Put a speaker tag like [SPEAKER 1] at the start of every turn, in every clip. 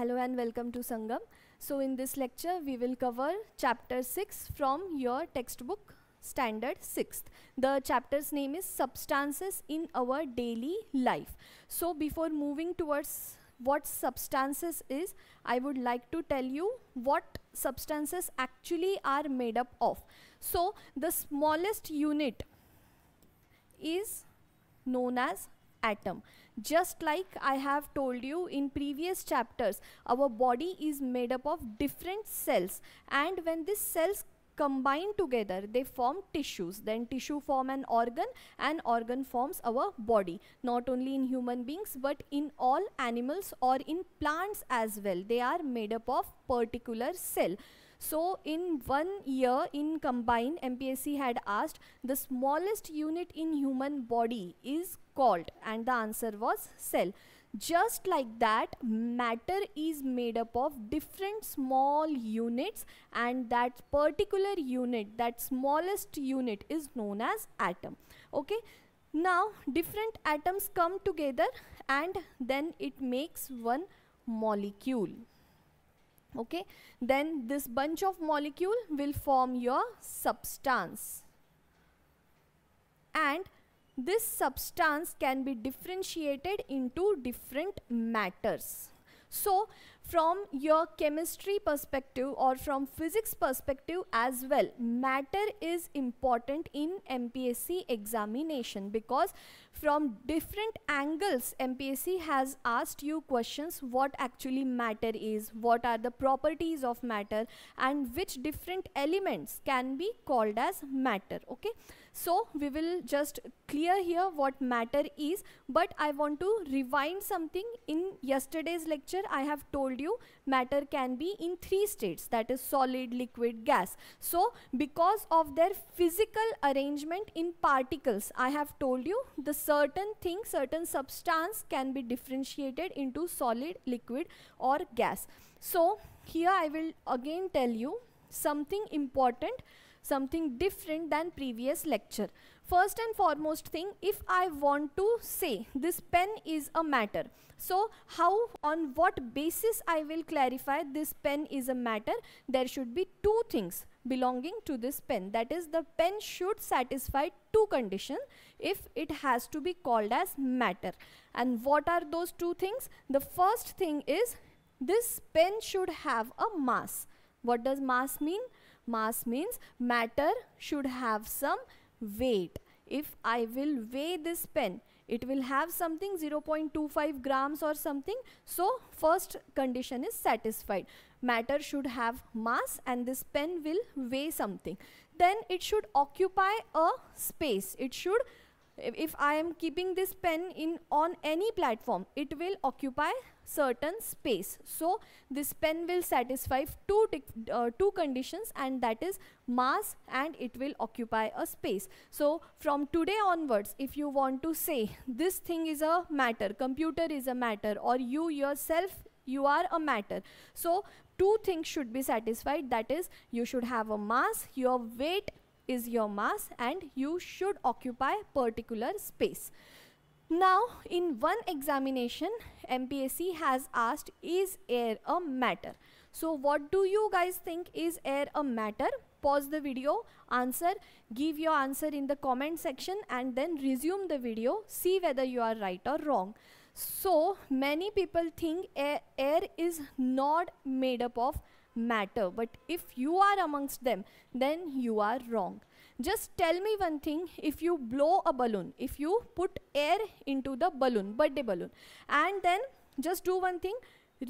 [SPEAKER 1] Hello and welcome to Sangam. So in this lecture we will cover chapter 6 from your textbook standard 6th. The chapter's name is Substances in Our Daily Life. So before moving towards what substances is, I would like to tell you what substances actually are made up of. So the smallest unit is known as atom. Just like I have told you in previous chapters, our body is made up of different cells, and when these cells combine together they form tissues, then tissue form an organ and organ forms our body. Not only in human beings but in all animals or in plants as well, they are made up of particular cell. So in 1 year in combined, MPSC had asked the smallest unit in human body is called, and the answer was cell. Just like that, matter is made up of different small units, and that particular unit, that smallest unit, is known as atom. Okay, now different atoms come together and then it makes one molecule. Okay, then this bunch of molecule will form your substance, and this substance can be differentiated into different matters. So from your chemistry perspective or from physics perspective as well, matter is important in MPSC examination, because from different angles MPSC has asked you questions: what actually matter is, what are the properties of matter, and which different elements can be called as matter. Okay, so we will just clear here what matter is, but I want to rewind something. In yesterday's lecture I have told you matter can be in 3 states, that is solid, liquid, gas. So because of their physical arrangement in particles, I have told you the certain thing, certain substance can be differentiated into solid, liquid or gas. So here I will again tell you something important, something different than previous lecture. First and foremost thing, if I want to say this pen is a matter, so how, on what basis I will clarify this pen is a matter? There should be 2 things belonging to this pen, that is the pen should satisfy 2 conditions if it has to be called as matter. And what are those 2 things? The first thing is this pen should have a mass. What does mass mean? Mass means matter should have some weight. If I will weigh this pen, it will have something 0.25 grams or something. So first condition is satisfied. Matter should have mass and this pen will weigh something. Then it should occupy a space. It should, if I am keeping this pen on any platform, it will occupy certain space. So this pen will satisfy two conditions, and that is mass and it will occupy a space. So from today onwards, if you want to say this thing is a matter, computer is a matter, or you yourself, you are a matter, so 2 things should be satisfied, that is you should have a mass, your weight is your mass, and you should occupy particular space. Now in one examination MPSC has asked, is air a matter? So what do you guys think, is air a matter? Pause the video, answer, give your answer in the comment section, and then resume the video, see whether you are right or wrong. So many people think air is not made up of matter, but if you are amongst them, then you are wrong. Just tell me one thing, if you blow a balloon, if you put air into the balloon, birthday balloon, and then just do one thing,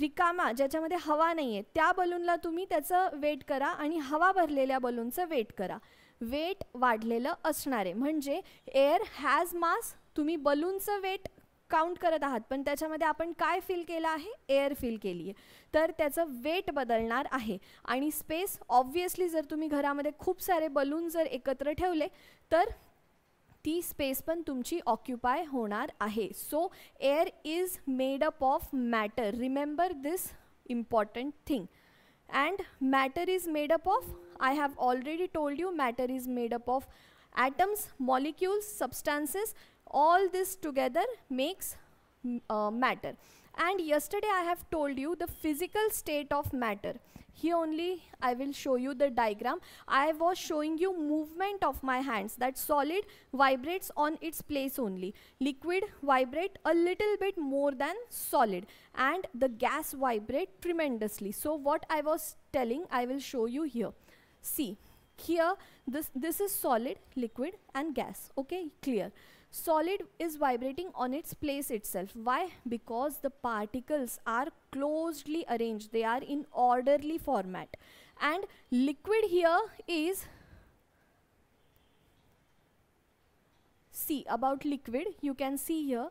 [SPEAKER 1] रिकामा ज्याच्यामध्ये हवा नाही आहे त्या बलूनला तुम्ही त्याचं wait करा आणि हवा भरलेल्या बलूनचं वेट करा, वेट वाढलेलं असणार आहे. म्हणजे एअर हॅज मास, तुम्ही बलूनचं वेट काउंट करत आहात पण त्याच्यामध्ये आपण काय फिल केलं आहे, एअर फिल केली आहे, तर त्याचं वेट बदलणार आहे. आणि स्पेस ऑब्वियसली जर तुम्ही घरामध्ये खूप सारे बलून जर एकत्र ठेवले तर ती स्पेस पण तुमची ऑक्युपाय होणार आहे. So air is made up of matter, remember this important thing. And matter is made up of, I have already told you, matter is made up of atoms, molecules, substances. All this together makes matter. And yesterday I have told you the physical state of matter. Here only I will show you the diagram. I was showing you movement of my hands, that solid vibrates on its place only. Liquid vibrate a little bit more than solid, and the gas vibrate tremendously. So what I was telling, I will show you here. See, here this is solid, liquid and gas. Okay, clear. Solid is vibrating on its place itself. Why? Because the particles are closely arranged. They are in orderly format. And liquid here is, see about liquid, you can see here,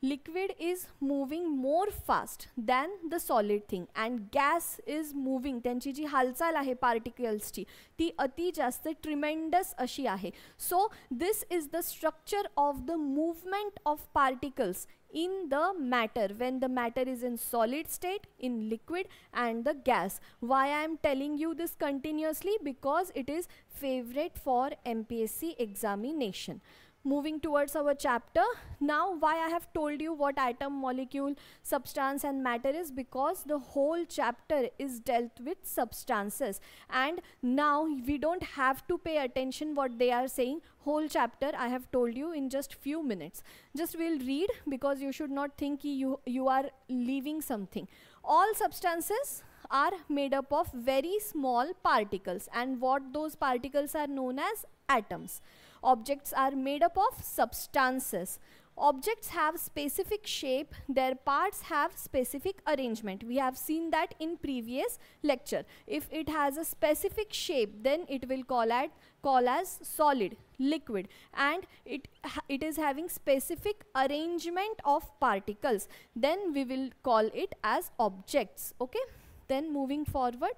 [SPEAKER 1] liquid is moving more fast than the solid thing, and gas is moving, त्यांची जी हालचाल आहे particles ची ती अति जास्त tremendous अशी आहे. So this is the structure of the movement of particles in the matter, when the matter is in solid state, in liquid and the gas. Why I am telling you this continuously? Because it is favorite for MPSC examination. Moving towards our chapter. Now why I have told you what atom, molecule, substance and matter is? Because the whole chapter is dealt with substances, and now we don't have to pay attention what they are saying. Whole chapter I have told you in just few minutes. Just we'll read, because you should not think you are leaving something. All substances are made up of very small particles, and what those particles are known as atoms. Objects are made up of substances. Objects have specific shape, their parts have specific arrangement. We have seen that in previous lecture. If it has a specific shape, then it will call as solid, liquid, and it is having specific arrangement of particles, then we will call it as objects. Okay, then moving forward.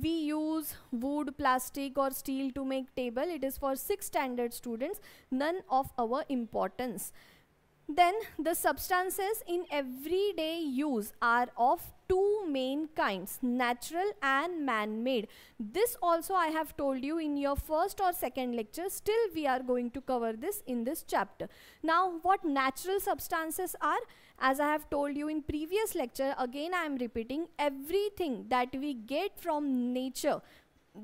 [SPEAKER 1] We use wood, plastic or steel to make table. It is for 6th standard students, none of our importance. Then the substances in everyday use are of two main kinds, natural and man-made. This also I have told you in your first or second lecture. Still we are going to cover this in this chapter. Now what natural substances are? As I have told you in previous lecture, again I am repeating, everything that we get from nature,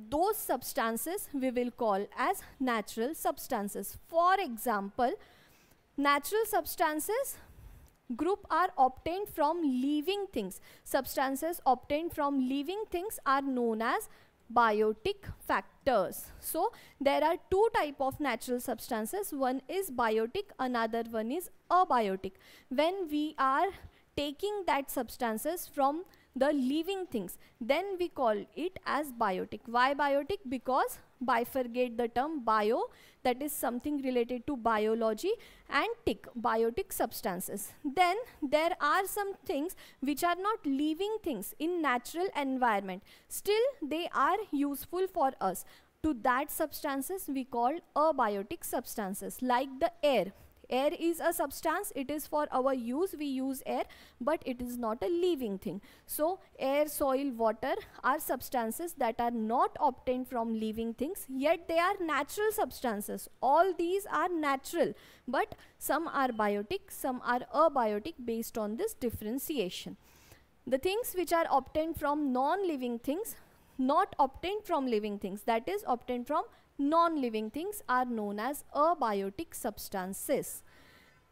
[SPEAKER 1] those substances we will call as natural substances. For example, natural substances group are obtained from living things. Substances obtained from living things are known as biotic factors. So there are two type of natural substances. One is biotic, another one is abiotic. When we are taking that substances from the living things, then we call it as biotic. Why biotic? Because bifurcate the term bio, that is something related to biology, and tic, biotic substances. Then there are some things which are not living things in natural environment, still they are useful for us. To that substances we call abiotic substances, like the air. Air is a substance, it is for our use, we use air, but it is not a living thing. So air, soil, water are substances that are not obtained from living things, yet they are natural substances. All these are natural, but some are biotic, some are abiotic based on this differentiation. The things which are obtained from non-living things, not obtained from living things, that is obtained from non-living things, are known as abiotic substances.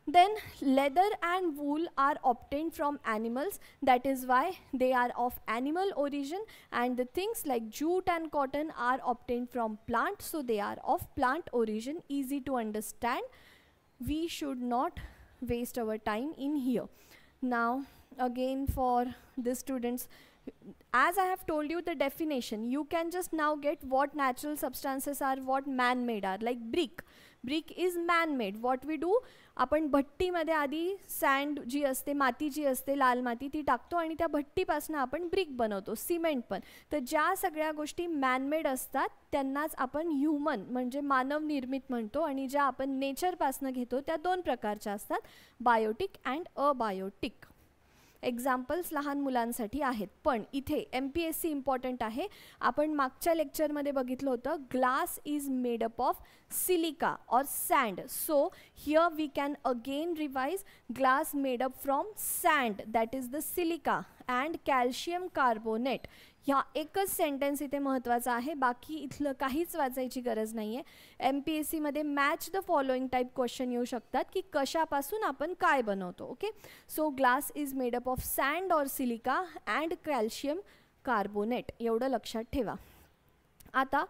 [SPEAKER 1] Then leather and wool are obtained from animals, that is why they are of animal origin, and the things like jute and cotton are obtained from plant, so they are of plant origin. Easy to understand. We should not waste our time in here. Now again for the students, as I have told you the definition, you can just now get what natural substances are, what man-made are. Like brick. Brick is man-made. What we do? आपण भट्टीमध्ये आधी send जी असते, माती जी असते, लाल माती ती टाकतो आणि त्या भट्टीपासून आपण ब्रिक बनवतो, सिमेंट पण. तर ज्या सगळ्या गोष्टी मॅनमेड असतात त्यांनाच आपण ह्युमन म्हणजे मानव निर्मित म्हणतो, आणि ज्या आपण नेचरपासून घेतो त्या दोन प्रकारच्या असतात, बायोटिक अँड अबायोटिक. एक्झाम्पल्स लहान मुलांसाठी आहेत. पण इथे MPSC इम्पॉर्टंट आहे. आपण मागच्या लेक्चरमध्ये बघितलं होतं glass is made up of silica और sand. So here we can again revise glass made up from sand, that is the silica, and calcium carbonate. ह्या एकच सेंटेन्स इथे महत्त्वाचा आहे, बाकी इथलं काहीच वाचायची गरज नाही आहे. MPSCमध्ये match the following type question येऊ शकतात की कशापासून आपण काय बनवतो. Okay, so glass is made up of sand और सिलिका अँड कॅल्शियम कार्बोनेट, एवढं लक्षात ठेवा. आता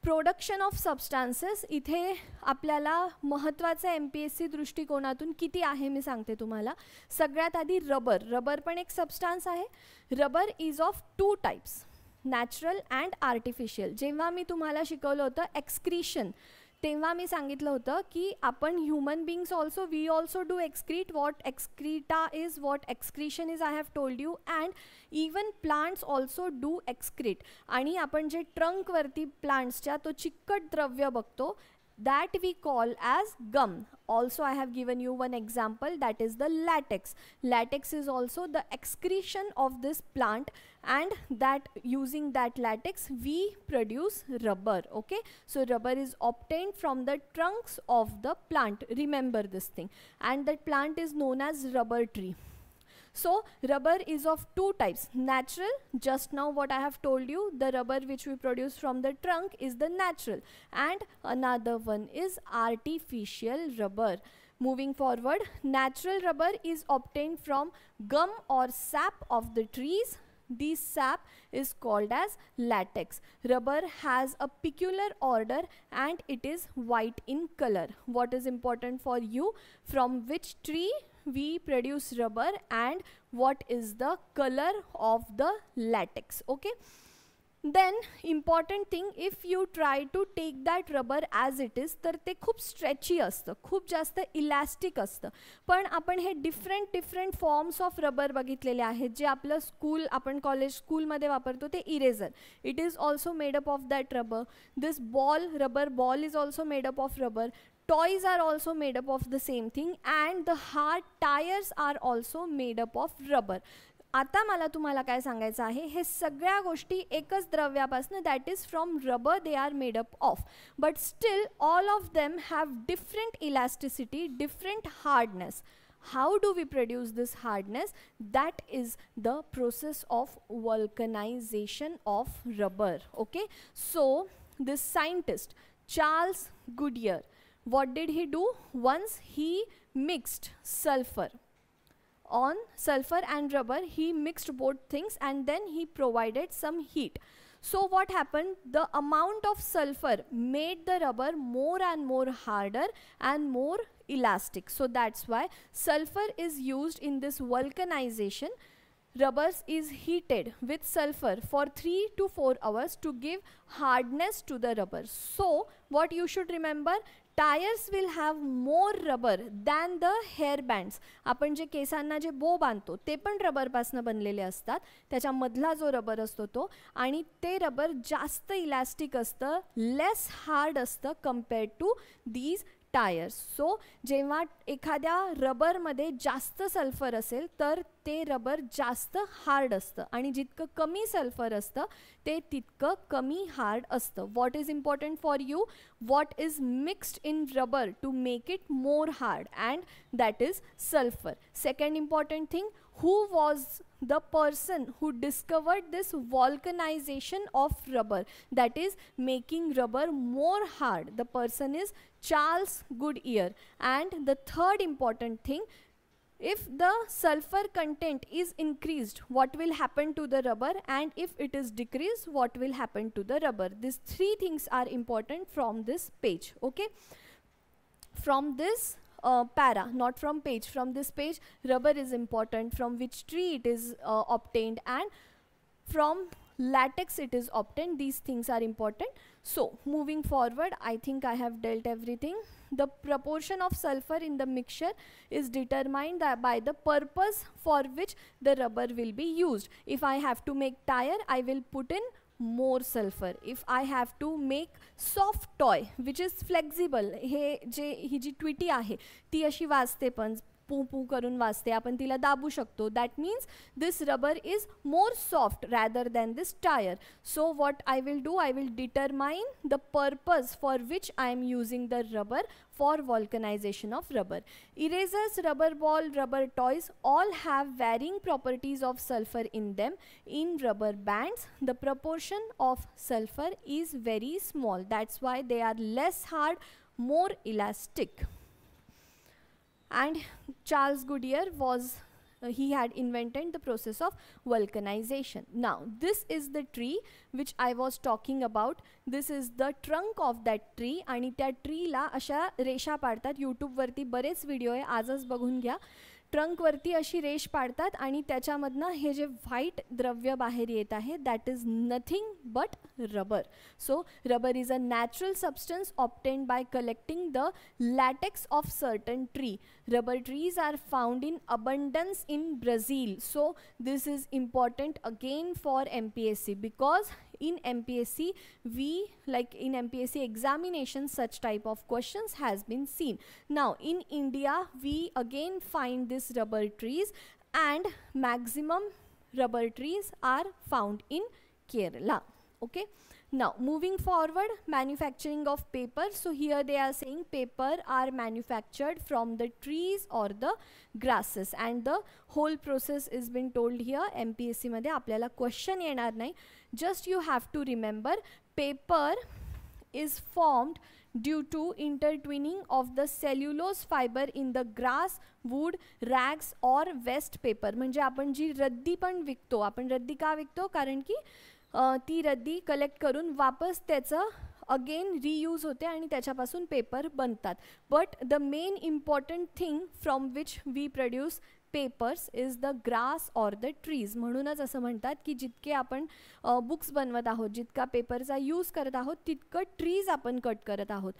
[SPEAKER 1] प्रोडक्शन ऑफ सबस्टान्सेस इथे आपल्याला महत्त्वाचं MPSC दृष्टिकोनातून किती आहे मी सांगते तुम्हाला. सगळ्यात आधी रबर पण एक सबस्टान्स आहे. Rubber is of 2 types, natural and artificial. जेव्हा मी तुम्हाला शिकवलं होतं एक्सक्रीशन, तेव्हा मी सांगितलं होतं की आपण human beings also we also do excrete. What excreta is, what excretion is, I have told you. And even plants also do excrete. आणि आपण जे ट्रंकवरती प्लांट्सच्या तो चिकट द्रव्य बघतो, that we call as gum. Also I have given you one example, that is the latex. Latex is also the excretion of this plant, and that using that latex we produce rubber. Okay, so rubber is obtained from the trunks of the plant, remember this thing, and that plant is known as rubber tree. So rubber is of 2 types, natural, just now what I have told you, the rubber which we produce from the trunk is the natural, and another one is artificial rubber. Moving forward, natural rubber is obtained from gum or sap of the trees. This sap is called as latex. Rubber has a peculiar odor and it is white in color. What is important for you? From which tree we produce rubber and what is the color of the latex. Okay, then important thing, if you try to take that rubber as it is, तर ते खूप stretchy असतं, खूप जास्त elastic असतं. पण आपण हे different forms of rubber बघितलेले आहेत, जे आपलं आपण कॉलेज स्कूलमध्ये वापरतो ते eraser. It is also made up of that rubber. This rubber ball is also made up of rubber. Toys are also made up of the same thing, and the hard tires are also made up of rubber. आता मला तुम्हाला काय सांगायचं आहे, हे सगळ्या गोष्टी एकच द्रव्यापासून, that is from rubber they are made up of, but still all of them have different elasticity, different hardness. How do we produce this hardness? That is the process of vulcanization of rubber. Okay, so this scientist Charles Goodyear, what did he do? Once he mixed sulfur and rubber, he mixed both things and then he provided some heat. So what happened? The amount of sulfur made the rubber more and more harder and more elastic. So that's why sulfur is used in this vulcanization. Rubber is heated with sulfur for 3 to 4 hours to give hardness to the rubber. So what you should remember, tires will have more rubber than the hair bands. आपण जे केसांना जे बो बांधतो ते पण रबरपासून बनलेले असतात, त्याच्यामधला जो रबर असतो तो, आणि ते रबर जास्त इलास्टिक असतं, लेस हार्ड असतं कम्पेअर्ड टू दीज टायर्स. सो जेव्हा एखाद्या रबरमध्ये जास्त सल्फर असेल तर ते रबर जास्त हार्ड असतं, आणि जितकं कमी सल्फर असतं ते तितकं कमी हार्ड असतं. What is important for you? What is mixed in rubber to make it more hard, and that is sulphur. Second important thing, who was the person who discovered this vulcanization of rubber, that is making rubber more hard? The person is Charles Goodyear. And the third important thing, if the sulfur content is increased, what will happen to the rubber, and if it is decreased, what will happen to the rubber? These 3 things are important from this page. Okay, from this para, not from page, from this page, rubber is important, from which tree it is obtained, and from latex it is obtained. These things are important. So moving forward, I think I have dealt everything. The proportion of sulfur in the mixture is determined by the purpose for which the rubber will be used. If I have to make tire, I will put in more sulfur. If I have to make soft toy which is flexible, ही जी ट्विटी आहे ती अशी वाजते पण पू पू करून वाजते, आपण तिला दाबू शकतो. That means this rubber is more soft rather than this tyre. So what I will do, I will determine the purpose for which I am using the rubber for vulcanization of rubber. Erasers, rubber ball, rubber toys all have varying properties of sulfur in them. In rubber bands, the proportion of sulfur is very small. That's why they are less hard, more elastic. And Charles Goodyear was he had invented the process of vulcanization. Now this is the tree which I was talking about. This is the trunk of that tree. आणि त्या ट्रीला अशा रेषा पाडतात. यूट्यूबवरती बरेच video आहे, आजच बघून घ्या. ट्रंकवरती अशी रेष पाडतात आणि त्याच्यामधनं हे जे व्हाईट द्रव्य बाहेर येत आहे that is nothing but rubber. So rubber is a natural substance obtained by collecting the LaTeX of certain tree. Rubber trees are found in abundance in Brazil. So this is important again for MPSC, because in MPSC in MPSC examination such type of questions has been seen. Now in India we again find these rubber trees, and maximum rubber trees are found in Kerala. Okay. Now moving forward, manufacturing of paper. So here they are saying paper are manufactured from the trees or the grasses, and the whole process is been told here. MPSC मध्ये आपल्याला question येणार नाही. Just you have to remember, paper is formed due to intertwining of the cellulose fiber in the grass, wood, rags or waste paper. म्हणजे आपण जी रद्दी पण विकतो, आपण रद्दी का विकतो, कारण की ती रद्दी कलेक्ट करून वापस त्याचं अगेन रियूज होते आणि त्याच्यापासून पेपर बनतात. But the main important thing from which we produce papers is the grass or the trees. म्हणूनच असं म्हणतात की जितके आपण बुक्स बनवत आहोत, जितका पेपरचा यूज करत आहोत, तितकं ट्रीज आपण कट करत आहोत.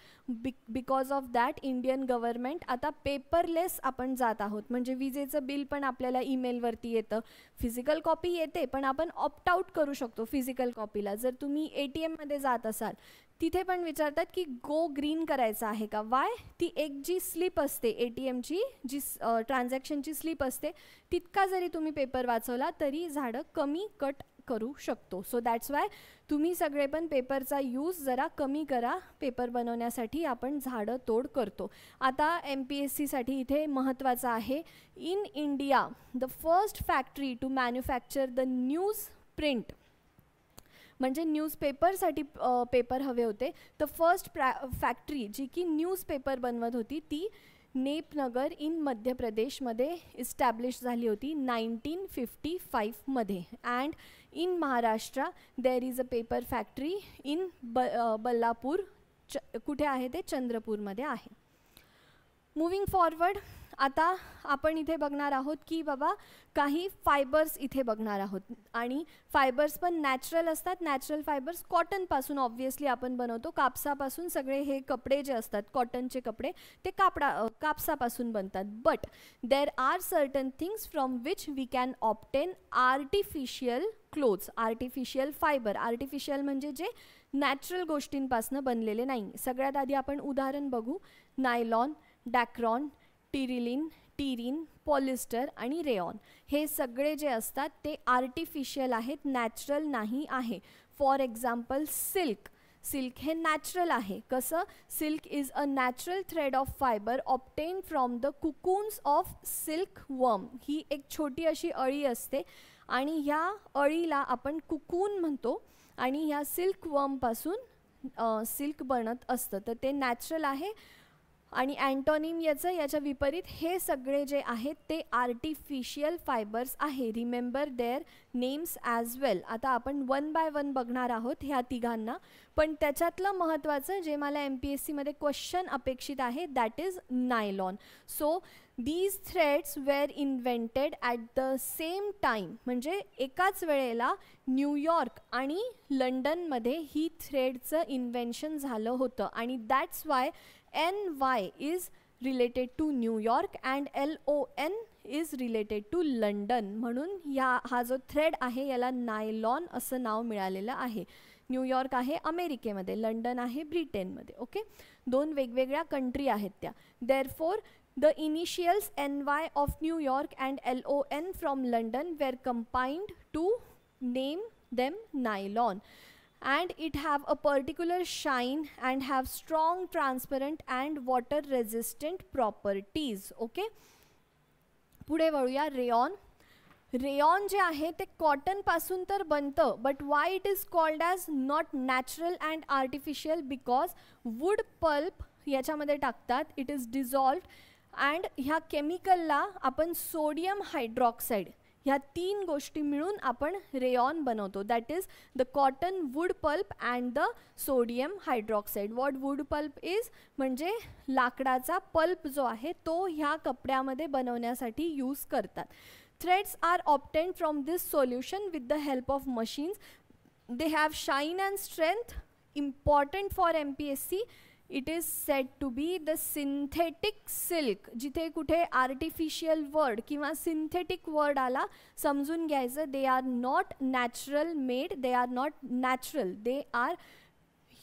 [SPEAKER 1] Because of that Indian government आता पेपरलेस आपण जात आहोत. म्हणजे विजेचं बिल पण आपल्याला ईमेलवरती येतं, फिजिकल कॉपी येते, पण आपण ऑप्ट आउट करू शकतो फिजिकल कॉपीला. जर तुम्ही ATMमध्ये जात असाल, तिथे पण विचारतात की गो ग्रीन करायचं आहे का. वाय, ती एक जी स्लिप असते ATMची, जी ट्रान्झॅक्शनची स्लिप असते, तितका जरी तुम्ही पेपर वाचवला तरी झाडं कमी कट करू शकतो. सो दॅट्स वाय तुम्ही सगळे पण पेपरचा यूज जरा कमी करा. पेपर बनवण्यासाठी आपण झाडं तोड करतो. आता MPSCसाठी इथे महत्त्वाचं आहे, in India the first factory to manufacture the newsprint, म्हणजे न्यूजपेपरसाठी पेपर हवे होते. तर फर्स्ट फॅक्टरी जी की न्यूजपेपर बनवत होती ती नेपनगर इन मध्य प्रदेशमध्ये इस्टॅब्लिश झाली होती 1955 मध्ये. And in Maharashtra there is a paper factory in Ballarpur. कुठे आहे ते? चंद्रपूरमध्ये आहे. मूविंग फॉरवर्ड, आता आपण इथे बघणार आहोत की बाबा काही फायबर्स इथे बघणार आहोत, आणि फायबर्स पण नॅचरल असतात. नॅचरल फायबर्स कॉटनपासून ऑब्व्हियसली आपण बनवतो. कापसापासून सगळे हे कपडे जे असतात, कॉटनचे कपडे, ते कापसापासून बनतात. But there are certain things from which we can obtain artificial clothes. Artificial fibre, artificial म्हणजे जे नॅचरल गोष्टींपासून बनलेले नाही. सगळ्यात आधी आपण उदाहरण बघू. नायलॉन, डॅक्रॉन, टीरिन, पॉलिस्टर आणि रेयॉन, हे सगळे जे असतात ते आर्टिफिशियल आहेत, नॅचरल नाही आहे. For example silk. सिल्क हे नॅचरल आहे. कसं? Silk is a natural thread of fibre obtain from the cocoons of silk worm. ही एक छोटी अशी अळी असते आणि ह्या अळीला आपण कुकून म्हणतो, आणि ह्या सिल्क वर्मपासून सिल्क बनत असतं. तर ते नॅचरल आहे. आणि अँटोनिम याच्या विपरीत हे सगळे जे आहेत ते आर्टिफिशियल फायबर्स आहे. Remember their names as well. आता आपण 1 बाय 1 बघणार आहोत ह्या तिघांना, पण त्याच्यातलं महत्त्वाचं जे मला MPSCमध्ये क्वेश्चन अपेक्षित आहे that is nylon. So these threads were invented at the same time, म्हणजे एकाच वेळेला न्यूयॉर्क आणि लंडनमध्ये ही थ्रेडचं इन्व्हेन्शन झालं होतं. आणि that's why NY is related to New York and LON is related to London. म्हणून हा जो थ्रेड आहे याला नायलॉन असं नाव मिळालेलं आहे. न्यूयॉर्क आहे अमेरिकेमध्ये, लंडन आहे ब्रिटनमध्ये. ओके, दोन वेगवेगळ्या कंट्री आहेत त्या. Therefore The initials NY of New York and LON from London were combined to name them nylon, and it have a particular shine and have strong, transparent and water resistant properties. Okay, पुढे वळूया. Rayon. Rayon जे आहे ते cotton पासून तर बनतं, but why it is called as not natural and artificial, because wood pulp याच्यामध्ये टाकतात, it is डिझॉल्व्ड, and ह्या केमिकलला आपण सोडियम हायड्रॉक्साईड, ह्या 3 गोष्टी मिळून आपण रेयॉन बनवतो. That is the cotton, wood pulp and the sodium hydroxide. What wood pulp is म्हणजे लाकडाचा पल्प जो आहे तो ह्या कपड्यामध्ये बनवण्यासाठी यूज करतात. Threads are obtained from this solution with the help of machines. They have shine and strength. Important for MPSC. It is said to be the synthetic silk. जिथे कुठे artificial word किंवा synthetic word आला समजून घ्यायचं. They are not natural made. They are not natural. They are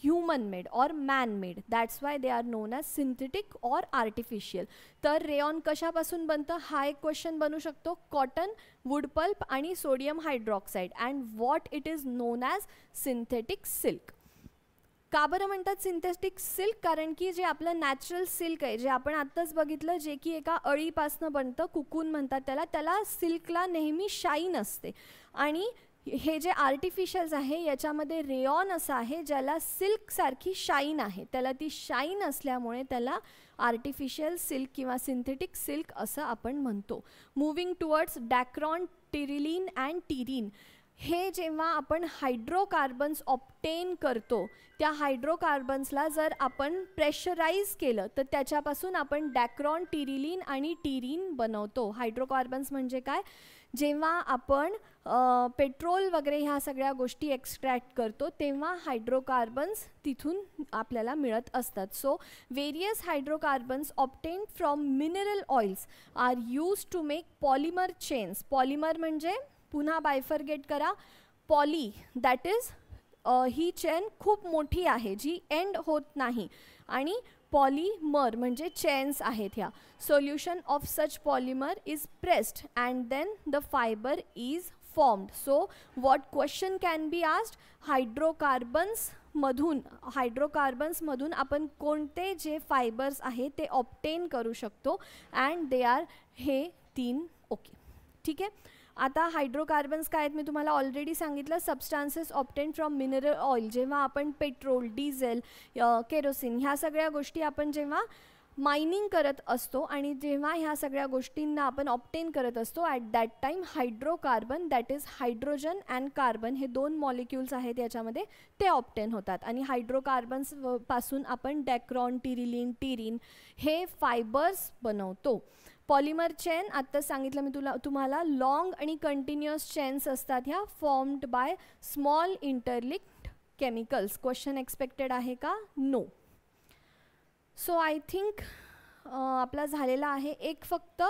[SPEAKER 1] human made or man made. That's why they are known as synthetic or artificial. तर rayon कशापासून बनतं हा एक क्वेश्चन बनू शकतो. कॉटन, वूड पल्प आणि sodium hydroxide. And what it is known as synthetic silk. का बरं म्हणतात सिंथेटिक सिल्क? कारण की जे आपलं नॅचरल सिल्क आहे, जे आपण आत्ताच बघितलं, जे की एका अळीपासनं बनतं, कुकून म्हणतात त्याला, त्याला सिल्कला नेहमी शाईन असते. आणि हे जे आर्टिफिशियल्स आहे याच्यामध्ये रेयॉन असं आहे ज्याला सिल्कसारखी शाईन आहे, त्याला ती शाईन असल्यामुळे त्याला आर्टिफिशियल सिल्क किंवा सिंथेटिक सिल्क असं आपण म्हणतो. Moving towards Dacron, terylene and terene. हे जेव्हा आपण हायड्रोकार्बन्स ऑप्टेन करतो, त्या हायड्रोकार्बन्सला जर आपण प्रेशराईज केलं तर त्याच्यापासून आपण डॅक्रॉन, टिरिलिन आणि टिरीन बनवतो. हायड्रोकार्बन्स म्हणजे काय? जेव्हा आपण पेट्रोल वगैरे ह्या सगळ्या गोष्टी एक्स्ट्रॅक्ट करतो तेव्हा हायड्रोकार्बन्स तिथून आपल्याला मिळत असतात. So various hydrocarbons obtain from mineral oils are use to make polymer chains. Polymer म्हणजे पुन्हा बायफर्गेट करा. पॉली दॅट इज ही चेन खूप मोठी आहे जी एंड होत नाही, आणि पॉलिमर म्हणजे चेन्स आहेत ह्या. Solution of such polymer is pressed and then the fibre is formed. So what question can be asked? हायड्रोकार्बन्समधून आपण कोणते जे फायबर्स आहे ते ऑप्टेन करू शकतो, अँड दे आर हे 3. ओके, ठीक आहे. आता हायड्रोकार्बन्स काय आहेत मी तुम्हाला ऑलरेडी सांगितलं. सबस्टान्सेस ऑप्टेन फ्रॉम मिनरल ऑइल. जेव्हा आपण पेट्रोल, डिझेल, केरोसिन ह्या सगळ्या गोष्टी आपण जेव्हा मायनिंग करत असतो आणि जेव्हा ह्या सगळ्या गोष्टींना आपण ऑप्टेन करत असतो, at that time hydrocarbon that is hydrogen and carbon हे 2 मॉलिक्युल्स आहेत याच्यामध्ये ते ऑप्टेन होतात. आणि हायड्रोकार्बन्स पासून आपण डॅक्रॉन, टिरिलिन, टिरीन हे फायबर्स बनवतो. पॉलिमर चेन आत्ता सांगितलं मी तुम्हाला लॉंग आणि कंटिन्युअस चेन्स असतात ह्या, formed by small interlinked chemicals. Question expected आहे का? नो. सो आय थिंक आपला झालेला आहे. एक फक्त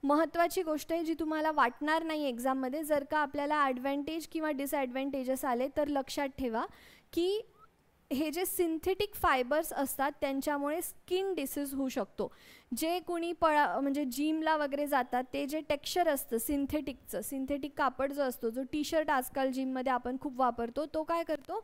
[SPEAKER 1] महत्त्वाची गोष्ट आहे जी तुम्हाला वाटणार नाही एक्झाममध्ये, जर का आपल्याला ॲडव्हान्टेज किंवा डिसॲडव्हान्टेजेस आले तर लक्षात ठेवा की हे जे सिंथेटिक फायबर्स असतात त्यांच्यामुळे स्किन डिसीज होऊ शकतो. जे कोणी म्हणजे जिमला वगैरे जातात ते जे टेक्स्चर असतं सिंथेटिकचं, सिंथेटिक कापड जो असतो, जो टी शर्ट आजकाल जिममध्ये आपण खूप वापरतो, तो काय करतो?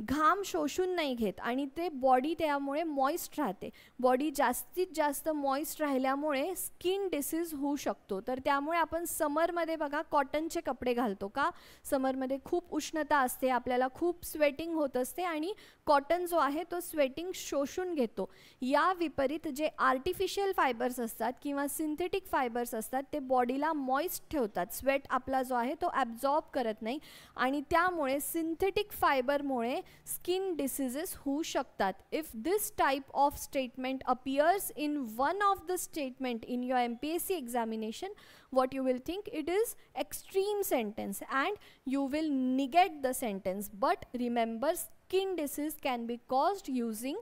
[SPEAKER 1] घाम शोषून नाही घेत आणि ते बॉडी त्यामुळे मॉइस्ट राहते. बॉडी जास्तीत जास्त मॉइस्ट राहिल्यामुळे स्किन डिसीज होऊ शकतो. तर त्यामुळे आपण समरमध्ये बघा कॉटनचे कपडे घालतो का? समरमध्ये खूप उष्णता असते, आपल्याला खूप स्वेटिंग होत असते आणि कॉटन जो आहे तो स्वेटिंग शोषून घेतो. या विपरीत जे आर्टिफिशियल फायबर्स असतात किंवा सिंथेटिक फायबर्स असतात ते बॉडीला मॉइस्ट ठेवतात, स्वेट आपला जो आहे तो ॲब्झॉर्ब करत नाही आणि त्यामुळे सिंथेटिक फायबरमुळे स्किन डिसीजेस होऊ शकतात. If this type of statement appears in one of the statement in your MPSC examination, what you will think? It is extreme sentence and you will negate the sentence. But remember, skin disease can be caused using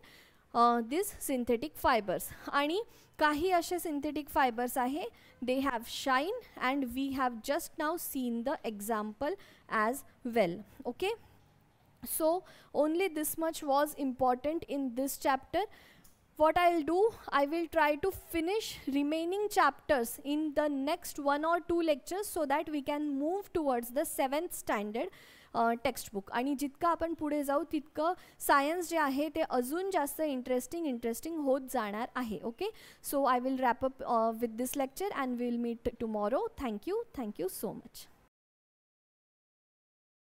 [SPEAKER 1] these synthetic fibers. आणि काही असे synthetic fibers आहे, they have shine and we have just now seen the example as well. Okay, so only this much was important in this chapter. what I'll do, I will try to finish remaining chapters in the next 1 or 2 lectures so that we can move towards the 7th standard textbook. आणि जितकं आपण पुढे जाऊ तितकं science जे आहे ते अजून जास्त इंटरेस्टिंग होत जाणार आहे. Okay, so I will wrap up with this lecture and will meet tomorrow. Thank you so much.